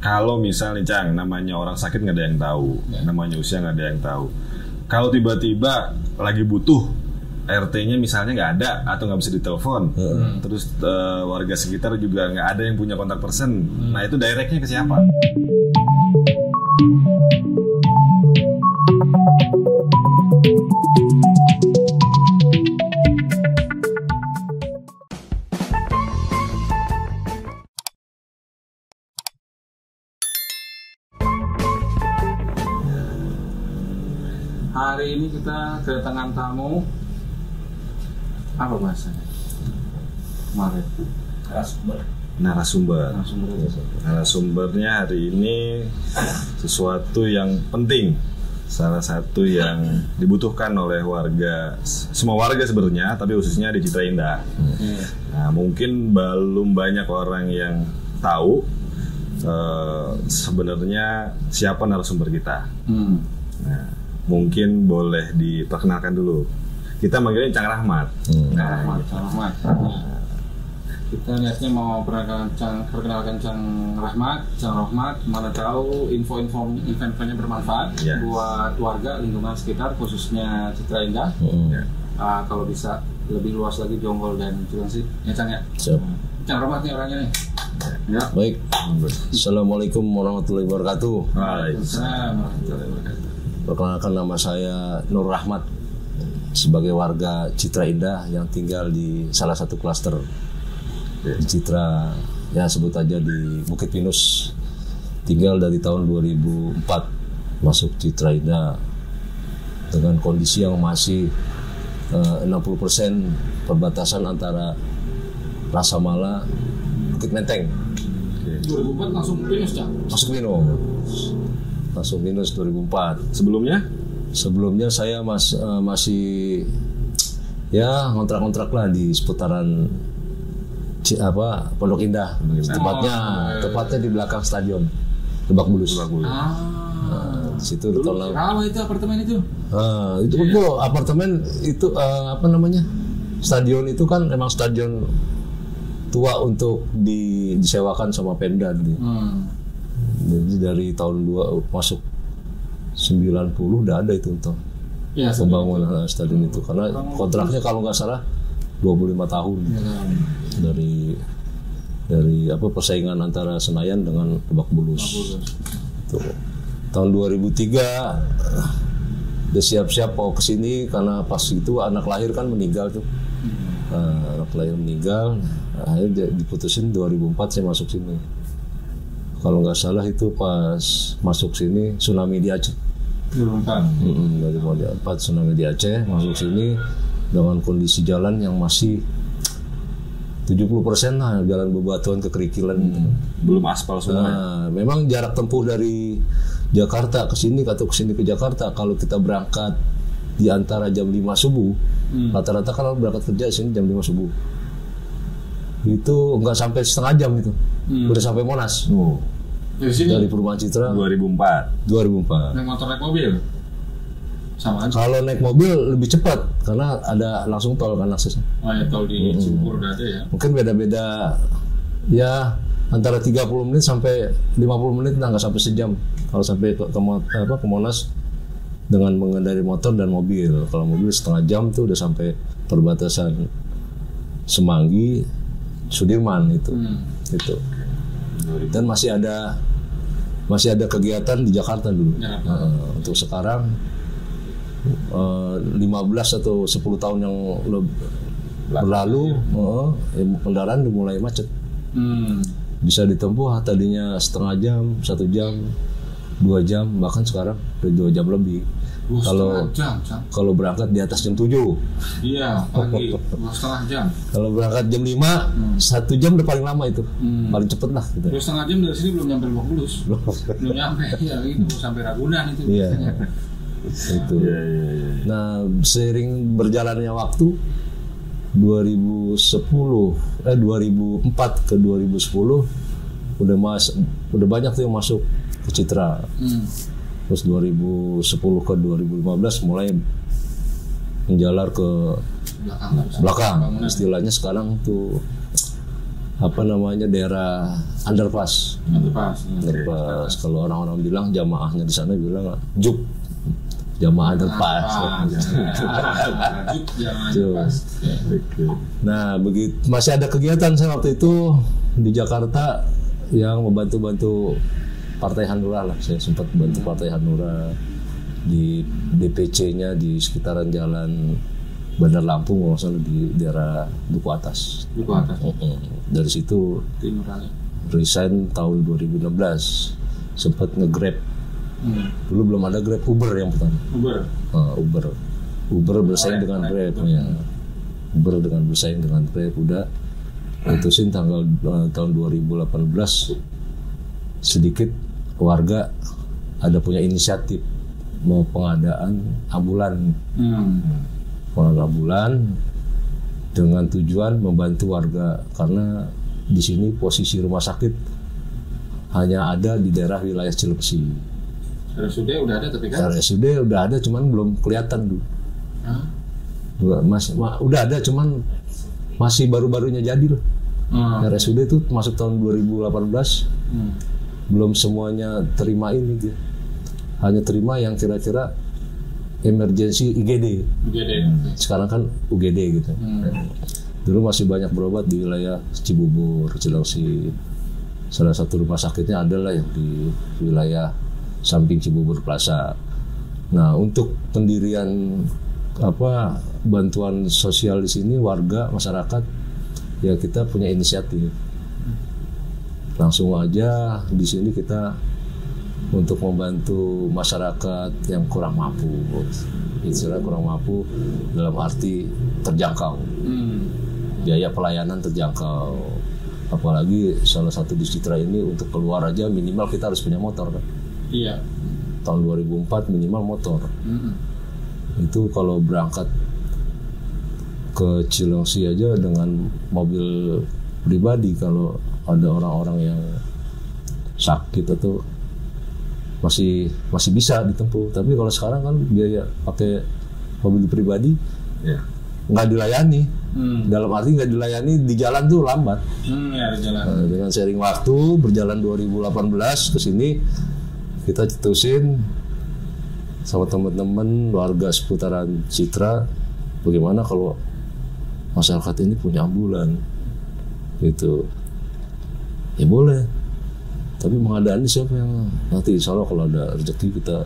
Kalau misalnya Cang, namanya orang sakit nggak ada yang tahu, namanya usia nggak ada yang tahu. Kalau tiba-tiba lagi butuh RT-nya misalnya nggak ada atau nggak bisa ditelepon, terus warga sekitar juga nggak ada yang punya kontak person, nah itu directnya ke siapa? Hari ini kita kedatangan tamu. Apa bahasanya? Kemarin. Narasumbernya hari ini sesuatu yang penting, salah satu yang dibutuhkan oleh warga, semua warga sebenarnya, tapi khususnya di Citra Indah. Nah, mungkin belum banyak orang yang tahu sebenarnya siapa narasumber kita. Nah, mungkin boleh diperkenalkan dulu. Kita manggilnya Cang Rahmat. Cang Rahmat. Kita niatnya mau perkenalkan Cang Rahmat. Mana tahu info-infonya bermanfaat buat warga lingkungan sekitar, khususnya Citra Indah. Kalau bisa lebih luas lagi Jonggol dan Cilengsi. Ya Cang ya. Siap. Cang Rahmat nih orangnya nih. Ya. Baik. Assalamualaikum warahmatullahi wabarakatuh. Waalaikumsalam warahmatullahi wabarakatuh. Perkenalkan, nama saya Nur Rahmat, sebagai warga Citra Indah yang tinggal di salah satu klaster di Citra, ya sebut aja di Bukit Pinus. Tinggal dari tahun 2004 masuk Citra Indah dengan kondisi yang masih 60% perbatasan antara Rasa Mala, Bukit Menteng. 2004 langsung Pinus, Cang? Masuk minus 2004. Sebelumnya saya masih ya ngontrak-ngontrak lah di seputaran Pondok Indah. Tepatnya di belakang stadion Lebak Bulus. Situ tahun lalu. Lama itu apartemen itu? Itu apartemen itu stadion itu kan emang stadion tua untuk disewakan sama Pemda gitu. Jadi dari tahun masuk 90 udah ada itu untuk pembangunan stadion itu, karena kontraknya kalau nggak salah 25 tahun dari persaingan antara Senayan dengan Lebak Bulus. Tahun 2003 udah siap-siap mau kesini, karena pas itu anak lahir kan meninggal tuh. Anak lahir meninggal, akhirnya diputusin 2004 saya masuk sini. Kalau nggak salah itu pas masuk sini tsunami di Aceh. 2004 tsunami di Aceh, masuk sini dengan kondisi jalan yang masih 70% lah, jalan bebatuan kekerikilan. belum aspal semua. Memang jarak tempuh dari Jakarta ke sini atau ke sini ke Jakarta, kalau kita berangkat di antara jam 5 subuh, rata-rata kalau berangkat kerja sini jam 5 subuh, itu nggak sampai setengah jam itu, udah sampai Monas. Dari Perumahan Citra 2004. Naik motor, naik mobil? Sama aja? Kalau naik mobil lebih cepat, karena ada langsung tol kan aksesnya. Oh ya, tol di Cibubur udah ada ya? Mungkin beda-beda ya, antara 30 menit sampai 50 menit, nggak sampai sejam kalau sampai ke Monas dengan mengendarai motor dan mobil. Kalau mobil setengah jam tuh udah sampai perbatasan Semanggi, Sudirman itu. Dan masih ada kegiatan di Jakarta dulu. Untuk sekarang 15 atau 10 tahun yang berlalu, kendaraan udah mulai macet. Bisa ditempuh tadinya setengah jam, 1 jam, 2 jam, bahkan sekarang udah 2 jam lebih. Kalau berangkat di atas jam 7. Iya, pagi 2,5 jam. Kalau berangkat jam 5, 1 jam udah paling lama itu. Paling cepet lah gitu. 2,5 jam dari sini belum nyampe Lebak Bulus. Belum nyampe, ya itu sampai Ragunan itu. Iya. Itu. Nah, seiring berjalannya waktu 2004 ke 2010 udah banyak tuh yang masuk ke Citra. Terus 2010 ke 2015 mulai menjalar ke belakang. Istilahnya sekarang tuh daerah underpass. Kalau orang-orang bilang jamaahnya di sana bilang juk, jamaah underpass. Nah, begitu masih ada kegiatan saya waktu itu di Jakarta yang membantu Partai Hanura lah. Saya sempat bantu Partai Hanura di DPC-nya di sekitaran jalan Bandar Lampung, kalau salah di daerah Duku Atas. Dari situ resign tahun 2016. Sempat nge-Grab. Dulu belum ada Grab, Uber yang pertama. Uber bersaing dengan Grab ya. Uber bersaing dengan Grab udah putusin tahun 2018 sedikit warga ada punya inisiatif mau pengadaan ambulan. Ambulan dengan tujuan membantu warga karena di sini posisi rumah sakit hanya ada di daerah wilayah Cilengsi. RSUD udah ada tapi kan? RSUD udah ada cuman belum kelihatan dulu. Udah ada cuman masih baru-barunya jadi loh. RSUD itu masuk tahun 2018. Belum semuanya terima ini dia. Hanya terima yang kira-kira emergency IGD. Sekarang kan UGD gitu. Dulu masih banyak berobat di wilayah Cibubur, Cilengsi. Salah satu rumah sakitnya adalah yang di wilayah samping Cibubur Plaza. Nah, untuk pendirian bantuan sosial di sini warga masyarakat ya kita punya inisiatif. Langsung aja di sini kita untuk membantu masyarakat yang kurang mampu. Istilah kurang mampu dalam arti terjangkau. Biaya pelayanan terjangkau. Apalagi salah satu di Citra ini untuk keluar aja minimal kita harus punya motor kan. Iya. Tahun 2004 minimal motor. Itu kalau berangkat ke Cilengsi aja dengan mobil pribadi kalau ada orang-orang yang sakit atau masih bisa ditempuh. Tapi kalau sekarang kan biaya pakai mobil pribadi nggak dilayani. Dalam arti nggak dilayani di jalan tuh lambat. Di jalan. Dengan sharing waktu berjalan 2018 ke sini kita cetusin sama teman-teman warga seputaran Citra bagaimana kalau masyarakat ini punya ambulan gitu. Ya boleh. Tapi pengadaan ini siapa yang nanti insya Allah kalau ada rezeki kita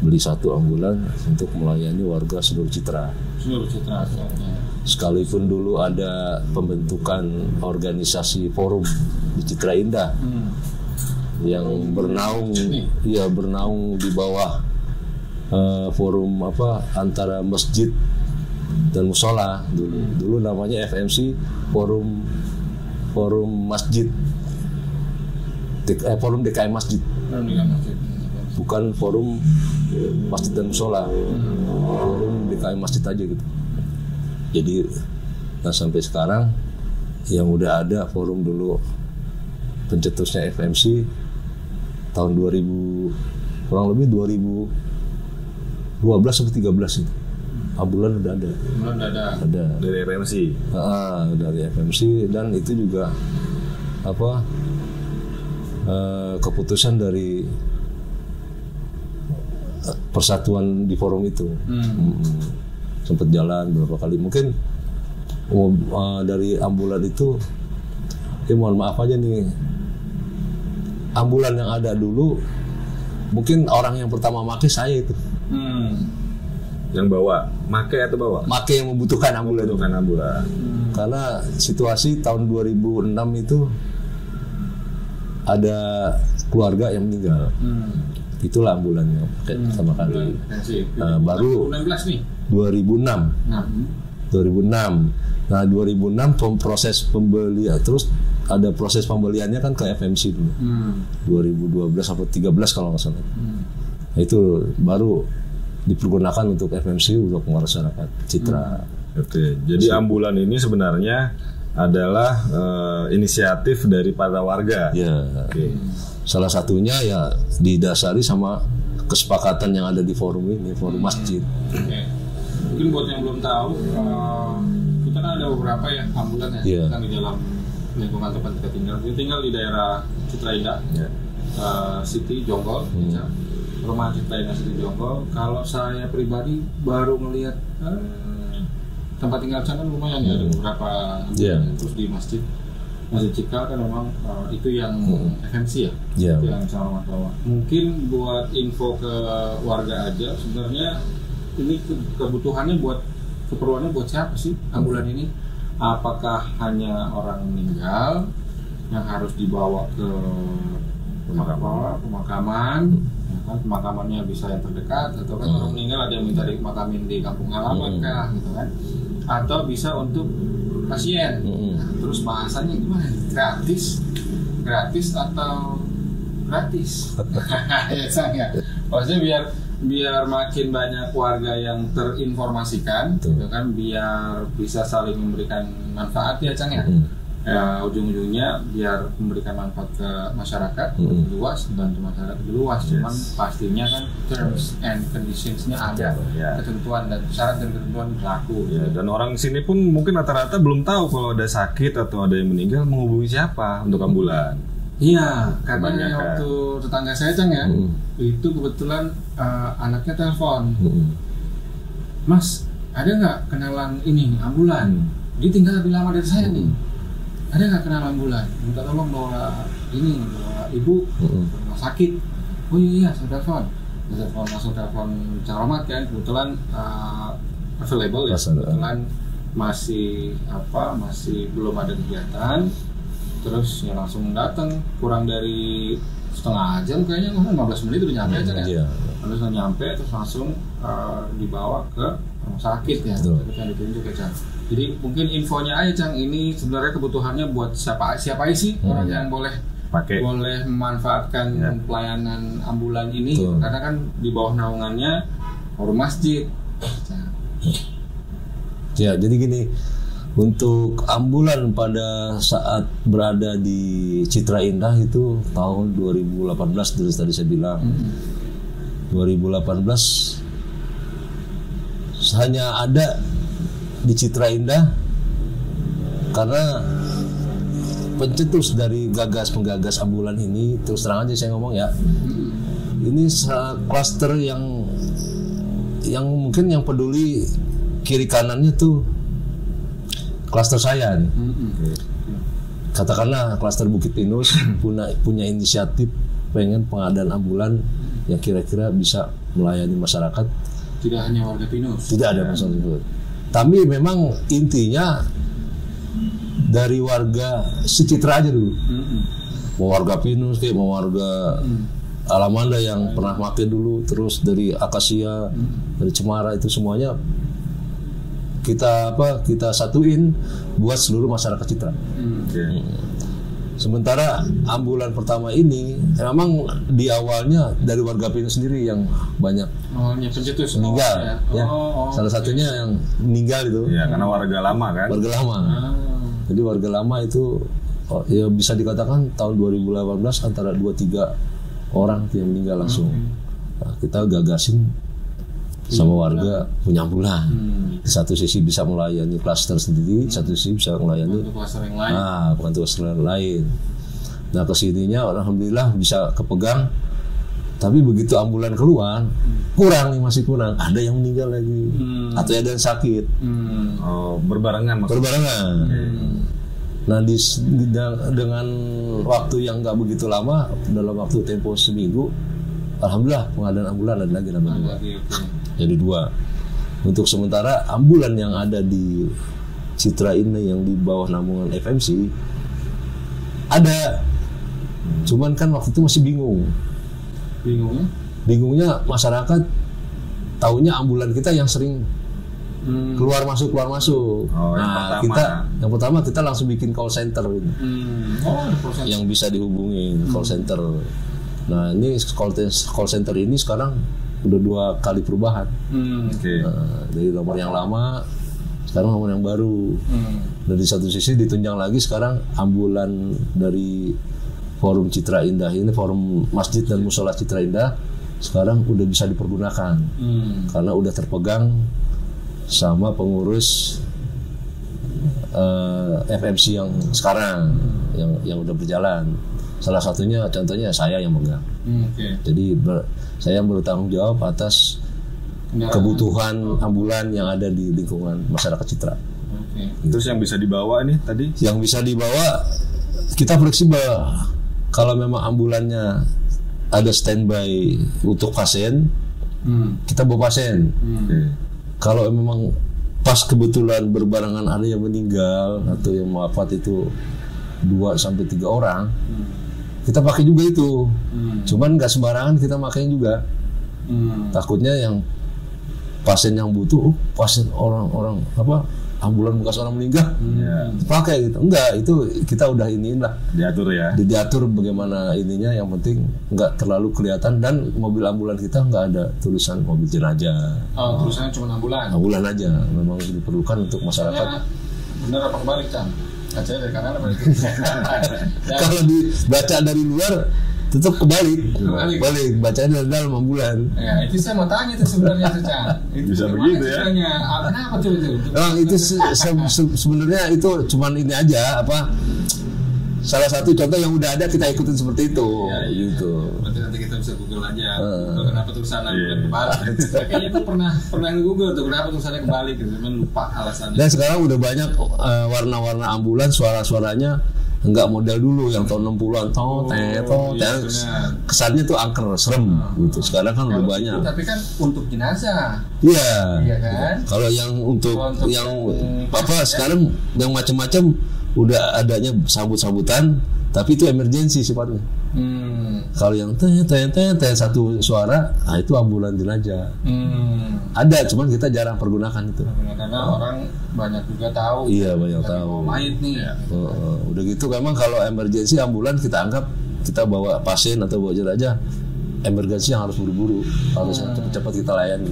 beli satu ambulan untuk melayani warga seluruh Citra. Sekalipun dulu ada pembentukan organisasi forum di Citra Indah yang bernaung di bawah forum antara masjid dan musola dulu namanya FMC forum masjid. Forum DKM Masjid, bukan forum masjid dan musola, forum DKM Masjid aja gitu. Jadi, sampai sekarang yang udah ada forum dulu pencetusnya FMC tahun 2000 kurang lebih 2012 atau 13 itu. Ambulan udah ada. Ada. Dari FMC. Dari FMC dan itu juga keputusan dari persatuan di forum itu. Sempat jalan beberapa kali. Mungkin dari ambulan itu mohon maaf aja nih, ambulan yang ada dulu mungkin orang yang pertama make saya itu. Yang bawa, make atau bawa? Make yang membutuhkan ambulan. Karena situasi tahun 2006 itu ada keluarga yang meninggal. Itulah ambulannya pertama kali. Baru 2006. Nah 2006 proses pembelian, terus ada proses pembeliannya kan ke FMC dulu. 2012 atau 13 kalau nggak salah. Nah, itu baru dipergunakan untuk FMC untuk masyarakat Citra. Oke, jadi ambulan ini sebenarnya adalah inisiatif dari para warga. Ya. Salah satunya ya didasari sama kesepakatan yang ada di forum ini, forum masjid. Mungkin buat yang belum tahu, kita kan ada beberapa ya ambulan ya, yang di dalam lingkungan tempat kita tinggal. Kita tinggal di daerah Citra Indah, City Jonggol, rumah Citra Indah City Jonggol. Kalau saya pribadi baru melihat tempat tinggal sana lumayan ya, ada beberapa terus di Masjid Cikal kan memang itu yang FMC ya, itu yang sama bawa. Mungkin buat info ke warga aja, sebenarnya ini kebutuhannya keperluannya buat siapa sih ambulan ini? Apakah hanya orang meninggal yang harus dibawa ke pemakaman? Ya kan, pemakamannya bisa yang terdekat, atau kan orang meninggal ada yang minta dimakamin di kampung halaman kah, gitu kan? Atau bisa untuk pasien. Nah, terus bahasanya gimana? Gratis atau gratis? Ya saya. Maksudnya biar makin banyak warga yang terinformasikan, gitu kan? Biar bisa saling memberikan manfaat ya, Cang ya. Ujung-ujungnya biar memberikan manfaat ke masyarakat lebih luas, bantu masyarakat lebih luas. Cuman pastinya kan terms and conditions-nya ada, ketentuan dan syarat dan ketentuan berlaku. Dan orang sini pun mungkin rata-rata belum tahu kalau ada sakit atau ada yang meninggal menghubungi siapa untuk ambulan. Iya, karena waktu tetangga saya, Cang ya, itu kebetulan anaknya telepon, Mas, ada nggak kenalan ini ambulan? Dia tinggal lebih lama dari saya nih. Ada nggak kenal ambulan? Minta tolong bawa ibu ke rumah sakit. Oh iya, saya telepon. Langsung telepon Cang Rahmat kan, kebetulan available ya. Kebetulan masih belum ada kegiatan. Terus ya langsung datang, kurang dari setengah jam kayaknya, 15 menit udah nyampe aja kan. Terus nyampe terus langsung dibawa ke rumah sakit ya. Yang ditunjuk ya, Cang. Jadi mungkin infonya aja, Cang, ini sebenarnya kebutuhannya buat siapa sih orang yang boleh memanfaatkan pelayanan ambulan ini. Karena kan di bawah naungannya forum masjid. Ya, jadi gini, untuk ambulan pada saat berada di Citra Indah itu tahun 2018 tadi saya bilang. 2018 hanya ada di Citra Indah karena pencetus dari penggagas ambulan ini, terus terang aja saya ngomong ya, ini klaster yang mungkin yang peduli kiri kanannya tuh klaster saya nih. Katakanlah klaster Bukit Pinus punya inisiatif pengen pengadaan ambulan yang kira-kira bisa melayani masyarakat. Tidak hanya warga Pinus. Tidak ada masalah itu. Tapi memang intinya dari warga Citra aja dulu. Mau warga Pinus kayak mau warga Alamanda yang pernah pakai dulu, terus dari Akasia, dari Cemara, itu semuanya kita satuin buat seluruh masyarakat Citra. Sementara ambulan pertama ini memang di awalnya dari warga Pinus sendiri yang banyak meninggal. Salah satunya yang meninggal itu. Ya, karena warga lama kan. Warga lama. Jadi warga lama itu ya bisa dikatakan tahun 2018 antara 2-3 orang yang meninggal langsung. Nah, kita gagasin sama warga punya ambulan. Di satu sisi bisa melayani klaster sendiri, satu sisi bisa melayani klaster yang lain. Nah, kesininya alhamdulillah bisa kepegang. Tapi begitu ambulan keluar, masih kurang. Ada yang meninggal lagi, atau ada yang sakit. Berbarengan. Nah, dengan waktu yang nggak begitu lama, dalam waktu tempo seminggu, alhamdulillah pengadaan ambulan ada lagi namanya. Jadi 2. Untuk sementara ambulan yang ada di Citra ini yang di bawah naungan FMC ada, cuman kan waktu itu masih bingung. Bingungnya masyarakat taunya ambulan kita yang sering keluar masuk. Nah, yang pertama kita langsung bikin call center gitu. Yang bisa dihubungi call center. Nah, ini call center ini sekarang udah 2 kali perubahan. Dari nomor yang lama sekarang nomor yang baru. Dan di satu sisi ditunjang lagi sekarang ambulan dari forum Citra Indah ini, forum masjid dan musola Citra Indah sekarang udah bisa dipergunakan karena udah terpegang sama pengurus FMC yang sekarang yang udah berjalan. Salah satunya contohnya saya yang megang. Jadi saya bertanggung jawab atas kebutuhan ambulan yang ada di lingkungan masyarakat Citra. Terus yang bisa dibawa nih tadi? Yang bisa dibawa kita fleksibel. Kalau memang ambulannya ada standby untuk pasien, kita bawa pasien. Kalau memang pas kebetulan berbarengan ada yang meninggal atau yang wafat itu 2-3 orang, kita pakai juga itu. Cuman nggak sembarangan kita pakai juga. Takutnya yang pasien yang butuh, pasien orang ambulan bekas orang meninggal, pakai gitu. Enggak, itu kita udah iniin lah. Diatur ya. Diatur bagaimana ininya, yang penting nggak terlalu kelihatan, dan mobil ambulan kita nggak ada tulisan mobil jenazah. Tulisannya cuma ambulan. Ambulan aja, memang diperlukan untuk masyarakat. Bener apa kebalik, Cang? Kacanya dari kanan apa dari kiri? Kalau dibaca dari luar tetap kebalik. Bacanya dari dalam ambulan. Ya, itu saya mau tanya tuh sebenarnya tuh, Cang. Bisa begitu ya? Kenapa tuh itu? Itu sebenarnya itu cuman ini aja, salah satu contoh yang udah ada kita ikutin seperti itu. Gitu. Berarti nanti kita bisa Google aja. Kenapa tulisannya kebalik? Kayaknya itu pernah Google tuh kenapa tulisannya kebalik gitu, cuman lupa alasannya. Dan sekarang udah banyak warna-warna ambulan, suara-suaranya enggak model dulu yang tahun 60-an kesannya tuh angker, serem gitu. Sekarang kan udah banyak. Tapi kan untuk jenazah. Iya kan? Kalau yang untuk yang sekarang yang macam-macam udah adanya sambut-sambutan, tapi itu emergency sifatnya. Kalau yang satu suara, itu ambulan jenazah. Ada, cuman kita jarang pergunakan itu. Karena orang banyak juga tahu. Iya, banyak tahu. Mayit nih. Udah gitu, memang kalau emergency ambulan kita anggap kita bawa pasien atau bawa jenazah, emergency yang harus buru-buru, harus cepat-cepat kita layani.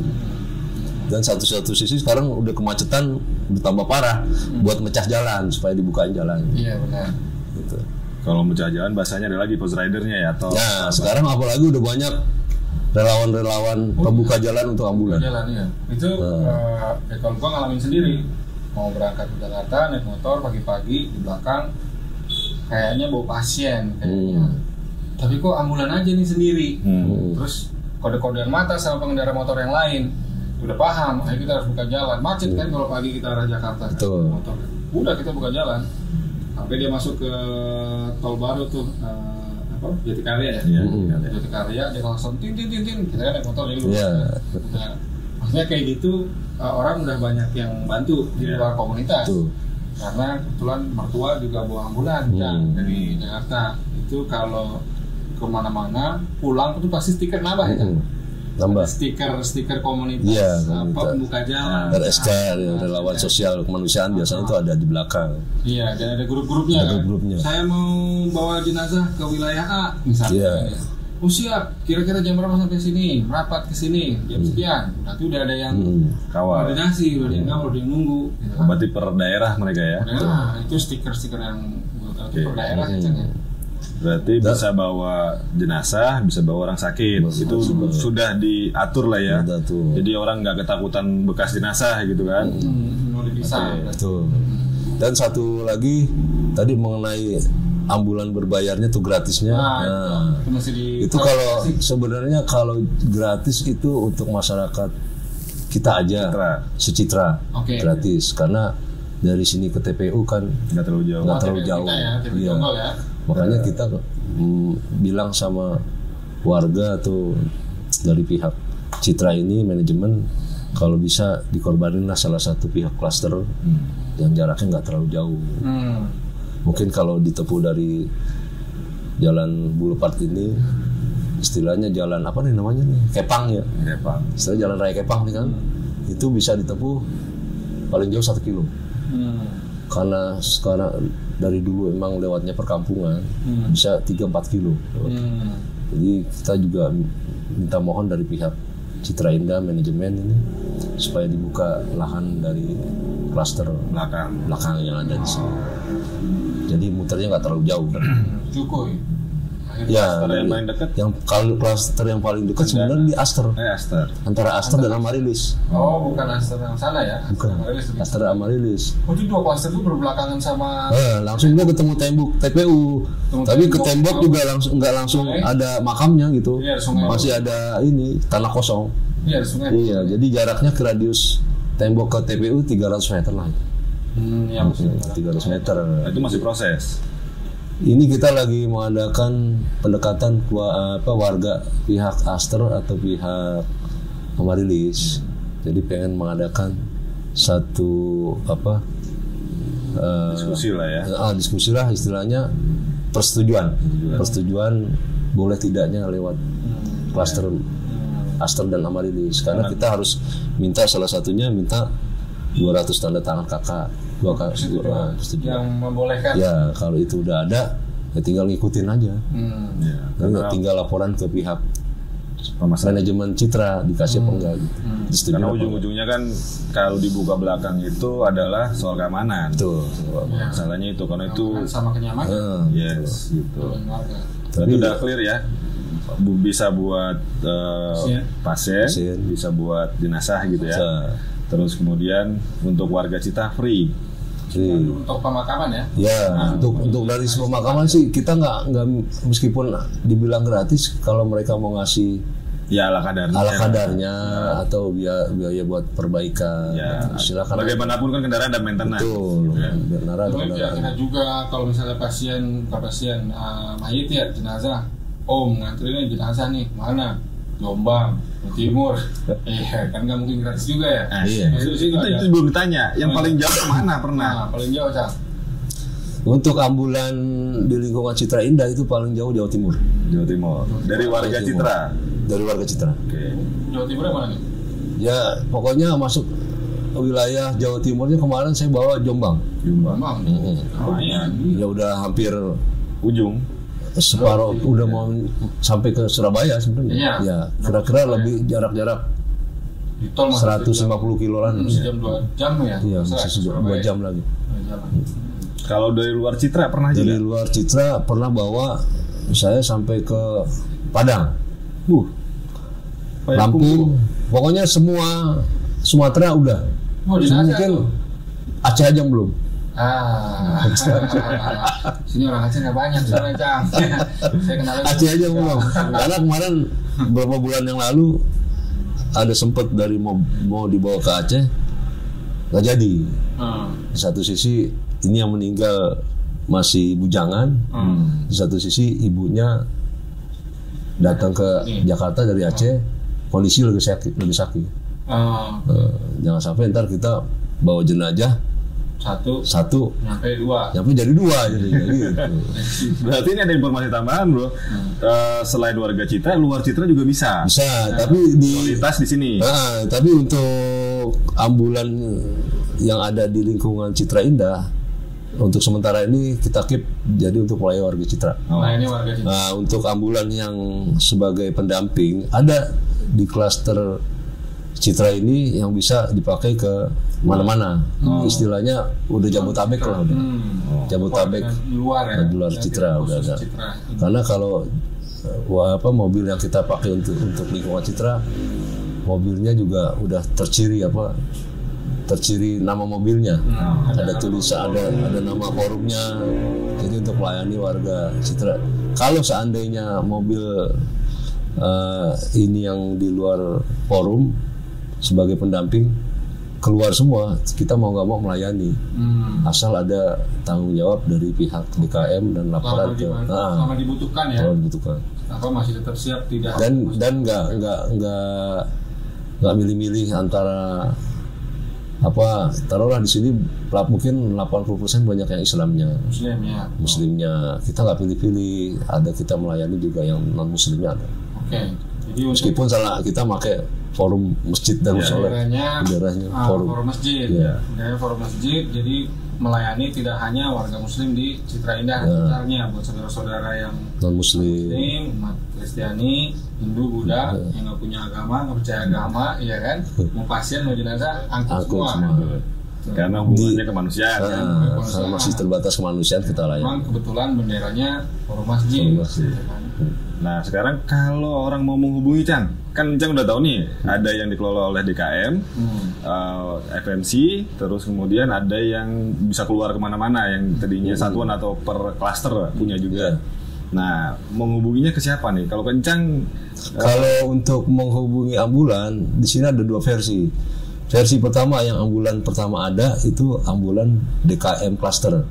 Dan satu sisi sekarang udah kemacetan bertambah parah, buat mecah jalan supaya dibukain jalan. Iya benar. Gitu. Kalau mecah jalan bahasanya ada lagi post ridernya ya atau? Ya sekarang apalagi udah banyak relawan-relawan pembuka jalan untuk ambulan. Jalan ya. Itu kalau gua ngalamin sendiri, mau berangkat ke Jakarta naik motor pagi-pagi di belakang kayaknya bawa pasien kayaknya. Tapi kok ambulan aja nih sendiri. Terus kode-kodean mata sama pengendara motor yang lain. Udah paham, ayo kita harus buka jalan. Macet kan kalau pagi kita arah Jakarta. Betul. Motor. Udah kita buka jalan. Sampai dia masuk ke tol baru tuh Jatikarya ya. Jatikarya dia langsung tin. Kita kan naik motor dulu. Nah, maksudnya kayak gitu orang udah banyak yang bantu di luar komunitas. Karena kebetulan mertua juga bawa ambulan dari Jakarta. Itu kalau kemana-mana pulang itu pasti stiker nambah ya. Tambah stiker komunitas, pembuka jalan, RSK, relawan sosial kemanusiaan biasanya itu ada di belakang. Iya, dan ada grup-grupnya. Ada grupnya. Saya mau bawa jenazah ke wilayah A misalnya. Siap, kira-kira jam berapa sampai sini? Rapat ke sini jam sekian. Berarti udah ada yang koordinasi, udah ada yang ngawal, udah yang nunggu. Gitu. Berarti per daerah mereka ya? Itu stiker-stiker yang per daerah ya. Berarti bisa bawa jenazah, bisa bawa orang sakit. Itu sudah diatur lah ya. Jadi orang nggak ketakutan bekas jenazah gitu kan. Betul. Dan satu lagi tadi mengenai ambulan berbayarnya tuh gratisnya. Itu kalau sebenarnya kalau gratis itu untuk masyarakat kita aja secitra gratis, karena dari sini ke TPU kan nggak terlalu jauh. Iya. Makanya kita bilang sama warga atau dari pihak Citra ini, manajemen, kalau bisa dikorbaninlah salah satu pihak klaster yang jaraknya nggak terlalu jauh. Mungkin kalau ditempuh dari jalan Boulevard ini, istilahnya jalan apa nih namanya nih, Kepang ya. Istilah jalan raya Kepang nih kan, itu bisa ditempuh paling jauh 1 kilo. Karena sekarang dari dulu emang lewatnya perkampungan, bisa 3-4 kilo. Jadi kita juga minta mohon dari pihak Citra Indah manajemen ini supaya dibuka lahan dari klaster belakang yang ada di sini. Jadi muternya nggak terlalu jauh. Cukup. Ya, yang paling dekat. Yang kalau klaster yang paling dekat sebenarnya di Aster. Aster. Antara Aster dan Amarilis. Oh, bukan Aster yang sana ya? Bukan. Aster dan Amarilis. Oh, itu dua klaster itu berbelakangan sama. Langsung dia ketemu tembok TPU. Tapi ke tembok juga nggak langsung ada makamnya gitu. Iya, sungai. Masih ada ini tanah kosong. Iya, sungai. Iya, jadi jaraknya ke radius tembok ke TPU 300 meter lah. Ya, 300 meter. Itu masih proses. Ini kita lagi mengadakan pendekatan warga pihak Aster atau pihak Amarilis. Jadi pengen mengadakan satu diskusi lah ya. Diskusi lah istilahnya, persetujuan boleh tidaknya lewat klaster Aster dan Amarilis, karena kita harus minta salah satunya minta 200 tanda tangan kakak, persetujuan yang membolehkan. Ya, kalau itu udah ada ya tinggal ngikutin aja. Ya, tinggal laporan ke pihak manajemen Citra dikasih apa enggak gitu. Karena ujung-ujungnya kan kalau dibuka belakang itu adalah soal keamanan. Betul. Masalahnya itu karena itu sama kenyamanan. Yes, gitu. Tapi itu udah clear ya. Bisa buat pasien, bisa buat jenazah gitu ya. Terus kemudian untuk warga Citra free. Untuk pemakaman ya? Ya, untuk dari pemakaman sih kita nggak meskipun dibilang gratis, kalau mereka mau ngasih ya ala kadarnya atau biaya buat perbaikan, silakan. Bagaimanapun kan kendaraan ada maintenance. Betul. Kita juga kalau misalnya pasien mayit ya, jenazah, nganterin jenazah nih mana? Jombang, Timur, kan nggak mungkin gratis juga ya. Itu belum ditanya. Yang paling jauh kemana pernah? Paling jauh Cang. Untuk ambulan di lingkungan Citra Indah itu paling jauh Jawa Timur. Dari warga Citra. Dari warga Citra. Oke. Jawa Timur mana nih? Ya pokoknya masuk wilayah Jawa Timurnya kemarin saya bawa Jombang. Ya udah hampir ujung. Separuh udah mau sampai ke Surabaya sebenarnya. Ya, kira-kira lebih jarak-jarak 150 kiloan. Sejam 2 jam ya? Iya, masih 2 jam lagi. Kalau dari luar Citra pernah juga? Dari luar Citra pernah bawa saya sampai ke Padang. Lampung. Pokoknya semua Sumatera udah. Mungkin Aceh aja belum. Sini orang Aceh nggak banyak soalnya Cang. Saya kenal Aceh aja belum. Karena kemarin beberapa bulan yang lalu ada sempet dari mau dibawa ke Aceh, nggak jadi. Di satu sisi ini yang meninggal masih bujangan, di satu sisi ibunya datang ke Jakarta dari Aceh, kondisi lagi sakit. Jangan sampai ntar kita bawa jenazah satu nyampe jadi dua jadi gitu. Berarti ini ada informasi tambahan bro. Selain warga Citra, luar Citra juga bisa tapi di kualitas di sini. Tapi untuk ambulan yang ada di lingkungan Citra Indah untuk sementara ini kita keep jadi untuk melayani warga Citra. Ini warga Citra. Untuk ambulan yang sebagai pendamping ada di klaster Citra ini yang bisa dipakai ke mana-mana. Istilahnya udah Jabotabek lah udah. Jabotabek luar Citra udah ada. Karena kalau mobil yang kita pakai untuk lingkungan Citra, mobilnya juga udah terciri nama mobilnya. Ada tulisan, ada nama forumnya. Jadi untuk melayani warga Citra. Kalau seandainya mobil ini yang di luar forum sebagai pendamping keluar semua, kita mau nggak mau melayani, asal ada tanggung jawab dari pihak DKM dan laporan ke. Sama dibutuhkan ya. Kalau dibutuhkan. Apa masih tetap siap tidak? Dan nggak milih-milih antara taruhlah di sini mungkin 80% banyak yang Muslimnya. Kita nggak pilih-pilih, ada kita melayani juga yang non Muslimnya ada. Oke. Jadi meskipun kita pakai forum masjid dan udaranya forum masjid. Forum masjid, jadi melayani tidak hanya warga Muslim di Citra Indah, sebenarnya buat saudara-saudara yang non Muslim, umat Kristiani, Hindu, Buddha yang nggak punya agama, nggak percaya agama, ya kan? Mau pasien, mau jenazah, angkut semua. Karena hubungannya kemanusiaan kan. Karena masih terbatas kemanusiaan kita layan. Memang kebetulan benderanya Forum Masjid. Nah sekarang kalau orang mau menghubungi Cang, kan Cang udah tahu nih ada yang dikelola oleh DKM, FMC, terus kemudian ada yang bisa keluar kemana-mana yang tadinya satuan atau per klaster punya juga. Nah menghubunginya ke siapa nih? Kalau kencang, kalau untuk menghubungi ambulan di sini ada dua versi. Versi pertama yang ambulan pertama ada itu ambulan DKM cluster.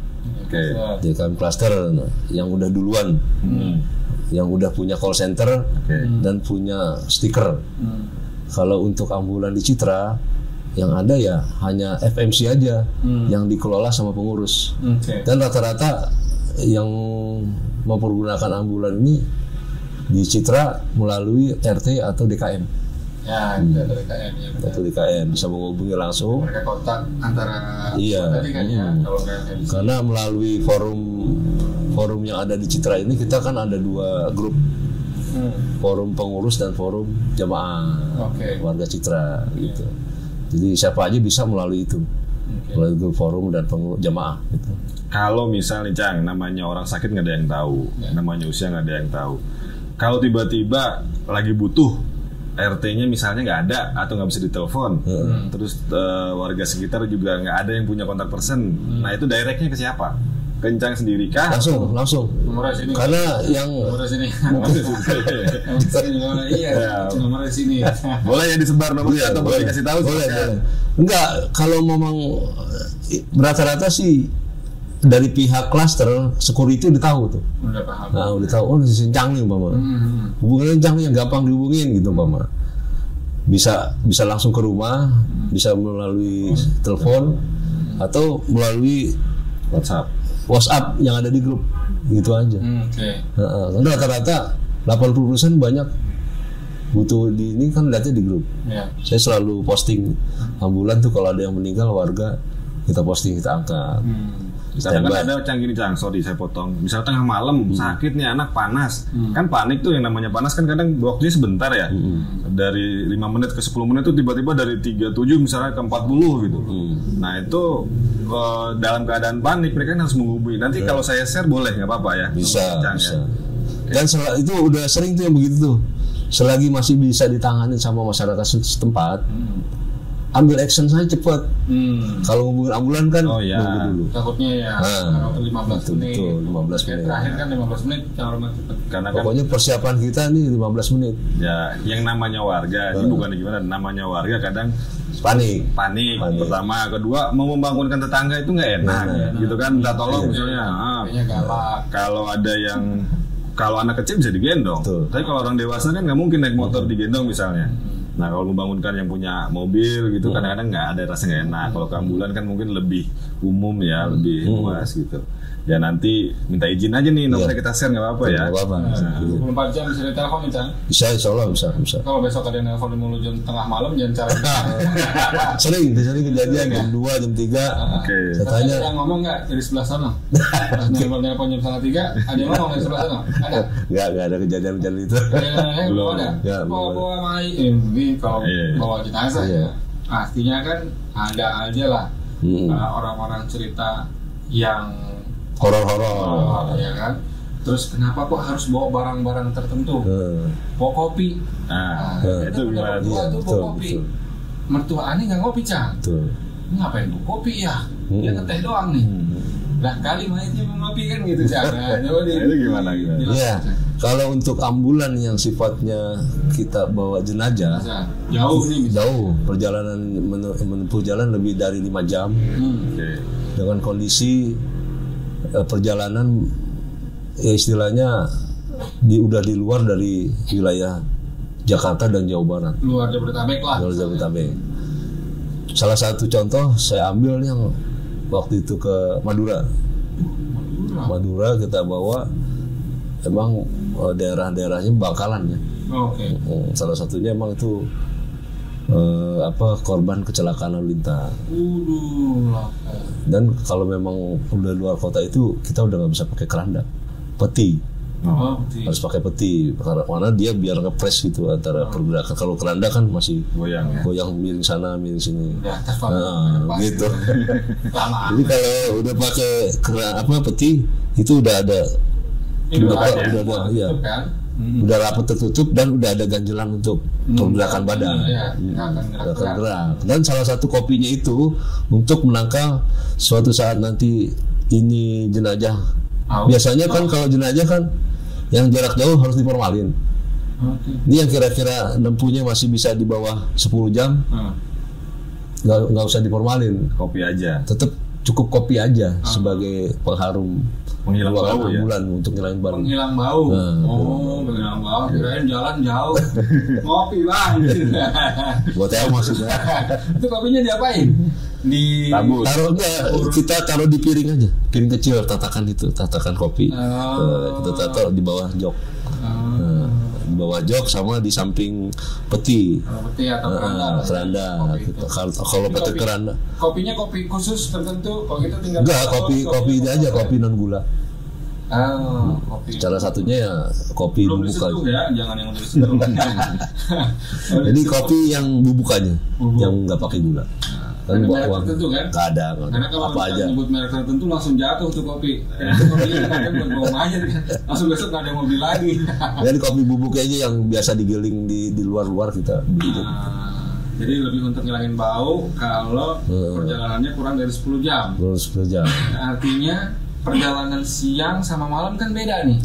DKM cluster yang udah duluan. Yang udah punya call center dan punya stiker. Kalau untuk ambulan di Citra yang ada ya hanya FMC aja yang dikelola sama pengurus. Dan rata-rata yang mempergunakan ambulan ini di Citra melalui RT atau DKM. Ya, atau DKM ya. Atau DKM bisa menghubungi langsung. Mereka kontak antara tadi kan ya. Kalau karena melalui forum yang ada di Citra ini kita kan ada dua grup, forum pengurus dan forum jamaah warga Citra gitu. Jadi siapa aja bisa melalui itu, melalui grup forum dan pengurus jamaah gitu. Kalau misalnya Cang, namanya orang sakit nggak ada yang tahu, namanya usia nggak ada yang tahu. Kalau tiba-tiba lagi butuh RT-nya misalnya nggak ada atau nggak bisa ditelepon, terus warga sekitar juga nggak ada yang punya kontak person. Nah itu directnya ke siapa? Kencang sendiri kah? Langsung. Nomor sini. Karena yang nomor sini. Iya. Nomor sini. Boleh ya disebar nomornya atau boleh dikasih tahu? Boleh. Enggak, kalau memang rata-rata sih dari pihak klaster security udah tahu tuh. Udah paham. Nah, udah tahu. Oh, si Cang nih umpama. Hubungannya Cang yang gampang dihubungin gitu umpama. Bisa langsung ke rumah, bisa melalui telepon atau melalui WhatsApp yang ada di grup gitu aja. Karena rata-rata 80% banyak butuh di ini kan lihatnya di grup. Saya selalu posting ambulan tuh kalau ada yang meninggal warga kita posting, kita angkat. Misalnya kan ada Cang gini Cang, sorry saya potong. Misalnya tengah malam sakit nih anak panas, kan panik tuh yang namanya panas kan kadang waktunya sebentar ya. Dari 5 menit ke 10 menit tuh tiba-tiba dari 37 misalnya ke 40 gitu. Nah itu dalam keadaan panik mereka harus menghubungi. Nanti kalau saya share boleh nggak apa-apa ya? Bisa. Dan itu udah sering tuh yang begitu tuh. Selagi masih bisa ditangani sama masyarakat setempat, ambil action saya cepat. Kalau ngomongin ambulan kan nunggu dulu. Takutnya ya 15 menit. Betul, 15 menit. Terakhir kan 15 menit cara cepat. Karena pokoknya persiapan kita nih 15 menit. Ya, yang namanya warga, ini bukan gimana, namanya warga kadang panik. Pertama, kedua mau membangunkan tetangga itu nggak enak, gitu kan? Minta tolong misalnya. Kalau ada yang kalau anak kecil bisa digendong. Tapi kalau orang dewasa kan nggak mungkin naik motor digendong misalnya. Nah kalau membangunkan yang punya mobil gitu kadang-kadang nggak ada rasa nggak enak. Kalau ke ambulan kan mungkin lebih umum ya, lebih luas gitu. Ya nanti minta izin aja nih nomornya kita share nggak apa-apa ya. 24 jam bisa ditelepon nih Cang? Bisa, insya Allah bisa. Kalau besok ada yang nelfon mulu jam tengah malam jangan cara sering kejadian jam 2, jam 3. Saya tanya yang ngomong nggak dari sebelah sana? Pas nelfon jam 3 ada yang ngomong dari sebelah sana? Ada? Nggak ada kejadian itu. Belum ada. Bawa mai ini kalau bawa jenazah ya. Pastinya kan ada aja lah orang-orang cerita yang horor ya kan. Terus kenapa kok harus bawa barang-barang tertentu? Bawa kopi. Itu gimana? Bawa kopi. Mertua aneh nggak ngopi Cang. Ngapain bawa kopi ya? Dia ngeteh doang nih. Lah kali mayatnya mau ngopi kan gitu Cang. Itu gimana? Iya. Kalau untuk ambulan yang sifatnya kita bawa jenazah jauh perjalanan menempuh jalan lebih dari 5 jam dengan kondisi perjalanan ya istilahnya udah di luar dari wilayah Jakarta dan Jawa Barat. Luar Jabodetabek lah. Luar Jabodetabek. Salah satu contoh saya ambil yang waktu itu ke Madura kita bawa emang daerah-daerahnya Bangkalan ya. Salah satunya emang itu korban kecelakaan lalu lintas. Dan kalau memang udah luar kota itu kita udah nggak bisa pakai keranda, peti. Harus pakai peti karena dia biar ngepres gitu antara pergerakan. Kalau keranda kan masih goyang miring sana miring sini. Gitu. Jadi kalau udah pakai peti itu udah ada udah rapat tertutup dan udah ada ganjelan untuk pergerakan badan. Akan gerak. Dan salah satu kopinya itu untuk menangkal suatu saat nanti ini jenazah. Biasanya kan kalau jenazah kan yang jarak jauh harus diformalin. Ini yang kira-kira nempuhnya masih bisa di bawah 10 jam. Nggak usah diformalin. Kopi aja. Tetap cukup kopi aja sebagai pengharum. Menghilang bau ya? Bulan untuk ngilangin bau. Menghilang bau. Menghilang bau. Kirain jalan jauh. Ngopi bang. Buat saya maksudnya. Itu kopinya diapain? Kita taruh di piring aja, piring kecil, tatakan kopi. Kita taruh di bawah jok. Di bawah jok sama di samping peti. Peti atau keranda. Gitu. Kalau peti keranda. Kopinya kopi khusus tertentu. Kalau kita tinggal. Enggak, kopi ini aja, kopi non gula. Kopi. Salah satunya ya kopi belum bubuk aja. Ya, jangan yang udah diseduh. Jadi kopi yang bubukannya, yang nggak pakai gula. Kan merek tertentu kan? Nggak ada. Karena kalau apa aja. Nyebut merek tertentu langsung jatuh tuh kopi. Itu kopi kan buat bohong aja kan. Langsung besok nggak ada yang mau beli lagi. Jadi kopi bubuk aja yang biasa digiling di luar kita beli. Jadi lebih untuk ngilangin bau kalau perjalanannya kurang dari 10 jam. Kurang 10 jam. Artinya perjalanan siang sama malam kan beda nih.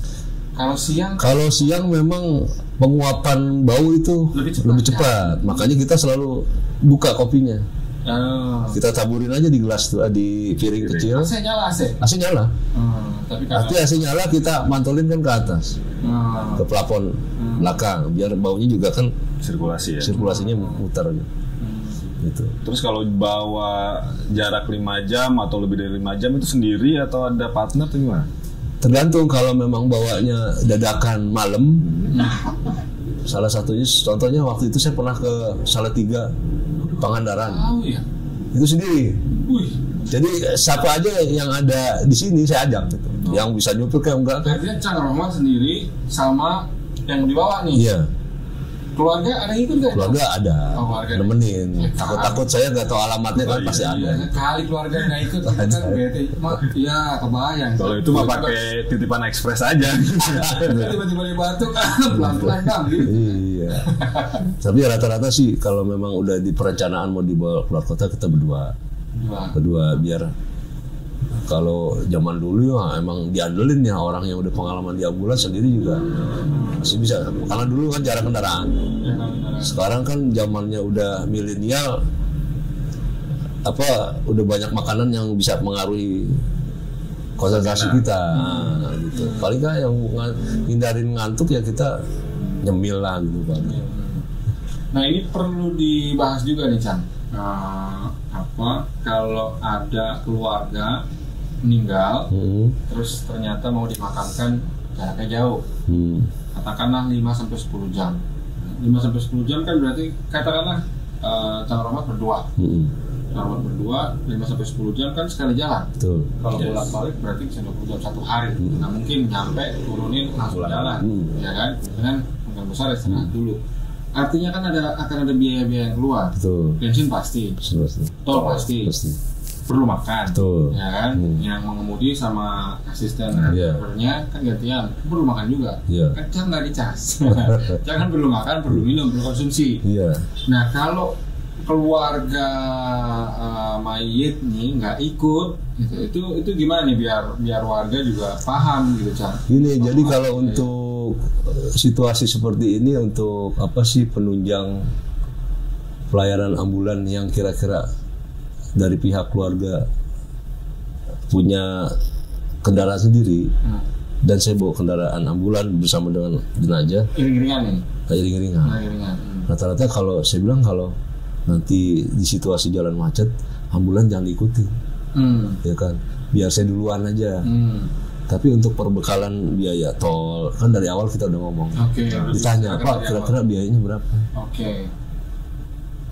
Kalau siang memang penguapan bau itu lebih cepat. Makanya kita selalu buka kopinya. Kita taburin aja di gelas tuh, di piring kecil. AC nyala. AC nyala. Tapi AC nyala kita mantulin kan ke atas, ke plafon belakang, biar baunya juga kan sirkulasinya muter gitu. Terus kalau bawa jarak 5 jam atau lebih dari 5 jam itu sendiri atau ada partner atau gimana? Tergantung. Kalau memang bawanya dadakan malam, salah satunya contohnya waktu itu saya pernah ke Salatiga Pangandaran. Itu sendiri. Jadi siapa aja yang ada di sini saya ajak gitu. Yang bisa nyupir kayak enggak. Artinya Cang Rohmat sendiri sama yang dibawa nih. Iya. Keluarga ada yang ikut nggak? Keluarga ada, nemenin. Takut saya nggak tahu alamatnya kan pasti ada. Kali keluarga nggak ikut, kan bete. Ya kebayang. Kalau itu mah pakai titipan ekspres aja. Tiba-tiba di batuk, pelan-pelan bang. Iya. Tapi rata-rata sih kalau memang udah di perencanaan mau dibawa keluar kota kita berdua biar. Kalau zaman dulu ya emang diandelin ya orang yang udah pengalaman di ambulans sendiri juga masih bisa. Karena dulu kan jarang kendaraan. Sekarang kan zamannya udah milenial, udah banyak makanan yang bisa mengaruhi konsentrasi kita. Gitu. Paling nggak yang hindarin ngantuk ya kita nyemil lah gitu Pak. Nah ini perlu dibahas juga nih Chan. Kalau ada keluarga meninggal, terus ternyata mau dimakamkan jaraknya jauh, katakanlah 5-10 jam. 5-10 jam kan berarti katakanlah Cang Rohmat berdua. Cang Rohmat berdua 5-10 jam kan sekali jalan. Kalau bolak-balik berarti bisa 20 jam 1 hari. Nah mungkin nyampe turunin langsung jalan, ya kan? Dengan mungkin besar istirahat dulu. Artinya kan akan ada biaya-biaya yang keluar. Bensin pasti. Tol pasti. Perlu makan, ya kan? Yang mengemudi sama asisten drivernya kan gantian, perlu makan juga. Kan Cang nggak dicas. Jangan perlu makan, perlu minum, perlu konsumsi. Nah kalau keluarga mayit nih nggak ikut, itu gimana nih biar warga juga paham gitu Cang? Ini jadi kalau untuk situasi seperti ini untuk apa sih penunjang pelayanan ambulan yang kira-kira dari pihak keluarga punya kendaraan sendiri dan saya bawa kendaraan ambulan bersama dengan jenazah iring-iringan. Rata-rata kalau saya bilang kalau nanti di situasi jalan macet ambulan jangan diikuti, ya kan, biar saya duluan aja. Tapi untuk perbekalan biaya tol kan dari awal kita udah ngomong. Ditanya Pak kira-kira biayanya berapa?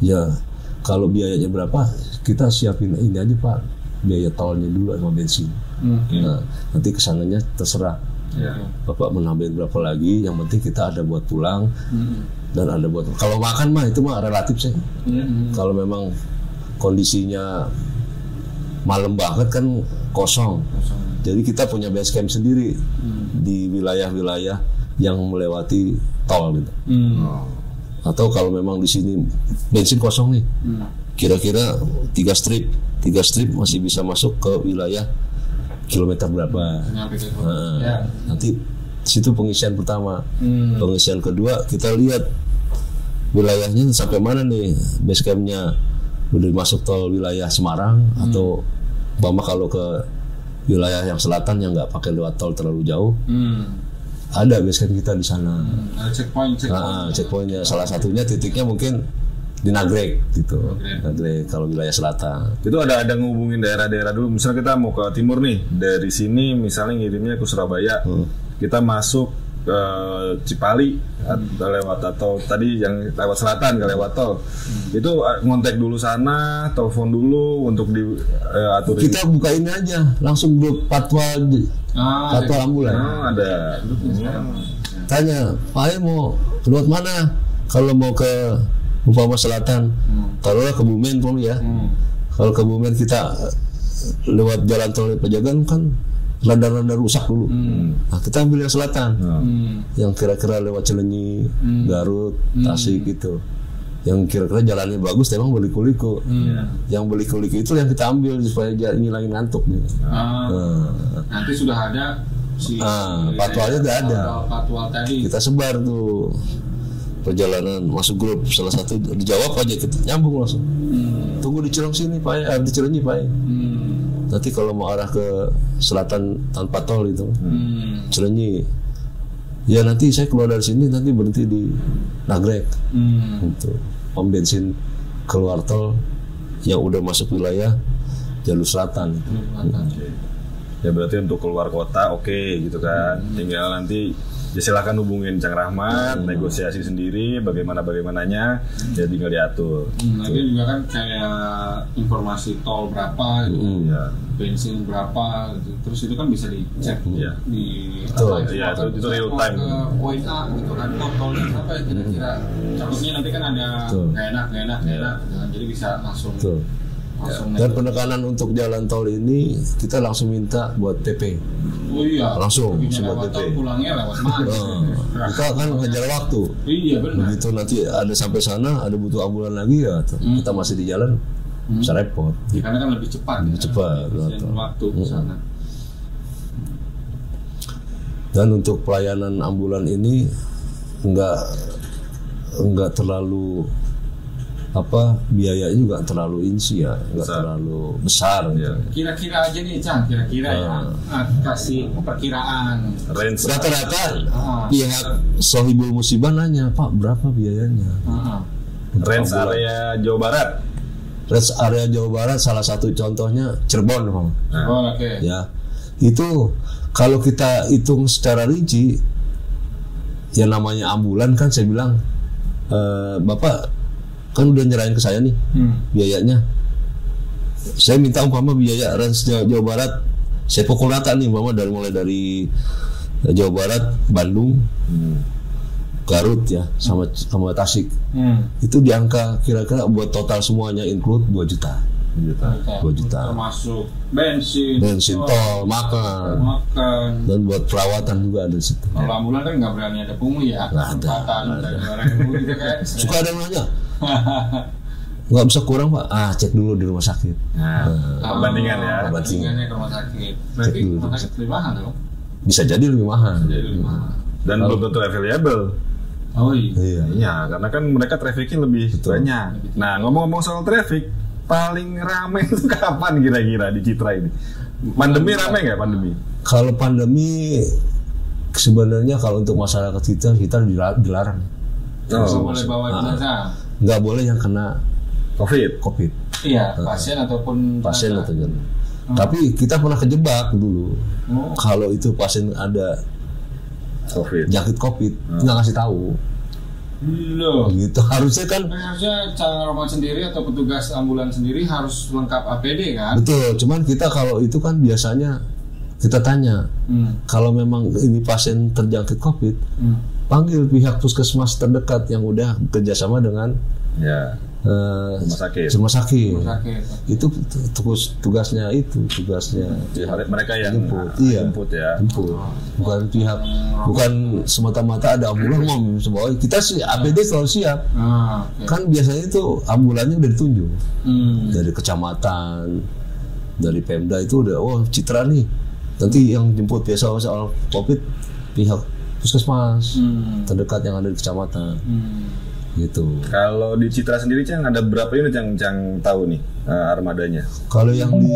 Ya kalau biayanya berapa kita siapin ini aja Pak, biaya tolnya dulu sama bensin. Nah, nanti kesananya terserah Bapak menambahin berapa lagi, yang penting kita ada buat pulang dan ada buat kalau makan mah itu mah relatif sih. Kalau memang kondisinya malam banget kan kosong. Jadi kita punya base camp sendiri di wilayah-wilayah yang melewati tol gitu. Atau kalau memang di sini bensin kosong nih, kira-kira 3 strip masih bisa masuk ke wilayah kilometer berapa. Nanti situ pengisian pertama. Pengisian kedua kita lihat wilayahnya sampai mana nih, base campnya udah masuk tol wilayah Semarang atau umpama kalau ke wilayah yang selatan yang nggak pakai lewat tol terlalu jauh, ada base camp kita di sana. Ada checkpointnya. Salah satunya titiknya mungkin di Nagrek gitu. Nagrek kalau wilayah selatan. Itu ada ngehubungin daerah-daerah dulu. Misalnya kita mau ke timur nih, dari sini misalnya ngirimnya ke Surabaya, kita masuk ke Cipali atau tadi yang lewat selatan ke lewat tol. Itu ngontek dulu sana, telepon dulu untuk diatur. Kita bukain aja langsung grup patwal ambulan. Ada. Tanya, Pak mau lewat mana? Kalau mau ke umpama selatan, taruhlah ke Bumen dulu ya. Kalau ke Bumen kita lewat jalan tol Pejagan kan rada-rada rusak dulu. Nah, kita ambil yang selatan, yang kira-kira lewat Cilenyi, Garut, Tasik gitu. Yang kira-kira jalannya bagus, memang Beliku-Liku. Yang Beliku-Liku itu yang kita ambil supaya ngilangin ngantuk. Nanti sudah ada si patwalnya udah ada. Patwal tadi. Kita sebar tuh perjalanan masuk grup, salah satu dijawab aja kita nyambung langsung. Tunggu di Cilong sini Pak, di Cilenyi Pak. Nanti kalau mau arah ke selatan tanpa tol itu, Cilenyi. Ya nanti saya keluar dari sini nanti berhenti di Nagrek. Gitu. Pom bensin keluar tol yang udah masuk wilayah jalur selatan. Ya berarti untuk keluar kota oke, gitu kan. Tinggal nanti ya silakan hubungin Cang Rahmat, negosiasi sendiri bagaimananya, ya tinggal diatur. Lagi juga kan kayak informasi tol berapa, gitu, bensin berapa, gitu. Terus itu kan bisa dicek di itu real time. Poin A gitu kan, tolnya berapa ya kira-kira. Takutnya nanti kan ada nggak enak, jadi bisa langsung. Dan penekanan untuk jalan tol ini kita langsung minta buat TP. Oh iya. Langsung buat TP. Pulangnya lewat mana? Kita kan ngejar waktu. Iya benar. Begitu nanti ada sampai sana, ada butuh ambulan lagi ya, kita masih di jalan bisa repot. Karena kan lebih cepat. Cepat. Waktu ke sana. Dan untuk pelayanan ambulan ini enggak terlalu biayanya juga terlalu insi ya, nggak terlalu besar. Kira-kira aja nih Cang, kira-kira ya, kasih perkiraan. Rata-rata pihak Sohibul Musibah nanya, Pak berapa biayanya? Range area Jawa Barat. Range area Jawa Barat salah satu contohnya Cirebon, Pak. Oke. Ya, itu kalau kita hitung secara rinci, ya namanya ambulan kan saya bilang, Bapak kan udah nyerahin ke saya nih biayanya. Saya minta umpama biaya range Jawa Barat, saya pukul rata nih umpama mulai dari Jawa Barat, Bandung, Garut ya, sama Tasik. Itu di angka kira-kira buat total semuanya include 2 juta. 2 juta. Termasuk bensin, tol, makan, dan buat perawatan juga ada di situ. Kalau ambulan kan nggak berani ada pungut ya. Nggak ada. Gitu kan. Suka ada yang nanya, nggak bisa kurang Pak? Cek dulu di rumah sakit. Perbandingan ya. Perbandingannya ke rumah sakit. Berarti rumah sakit lebih mahal dong? Bisa jadi lebih mahal. Dan belum tentu available. Oh iya. Iya, karena kan mereka trafficnya lebih banyak. Nah, ngomong-ngomong soal traffic, paling ramai itu kapan kira-kira di Citra ini? Pandemi ramai nggak pandemi? Kalau pandemi sebenarnya kalau untuk masyarakat kita dilarang. Nggak boleh bawa jenazah. Nggak boleh yang kena COVID. Iya, pasien ataupun jenazah. Tapi kita pernah kejebak dulu. Kalau itu pasien ada jangkit COVID, nggak ngasih tahu. Loh. Gitu harusnya Cang Rahmat sendiri atau petugas ambulan sendiri harus lengkap APD kan? Betul, cuman kita kalau itu kan biasanya kita tanya, kalau memang ini pasien terjangkit COVID, panggil pihak puskesmas terdekat yang udah kerjasama dengan rumah sakit. Itu tugasnya mereka yang jemput ya. Bukan pihak, bukan semata-mata ada ambulan mau kita sih APD selalu siap. Kan biasanya itu ambulannya udah ditunjuk dari kecamatan, dari Pemda itu udah Citra nih. Nanti yang jemput biasa soal COVID pihak puskesmas terdekat yang ada di kecamatan. Gitu. Kalau di Citra sendiri Cang ada berapa unit yang Cang tahu nih armadanya? Kalau yang di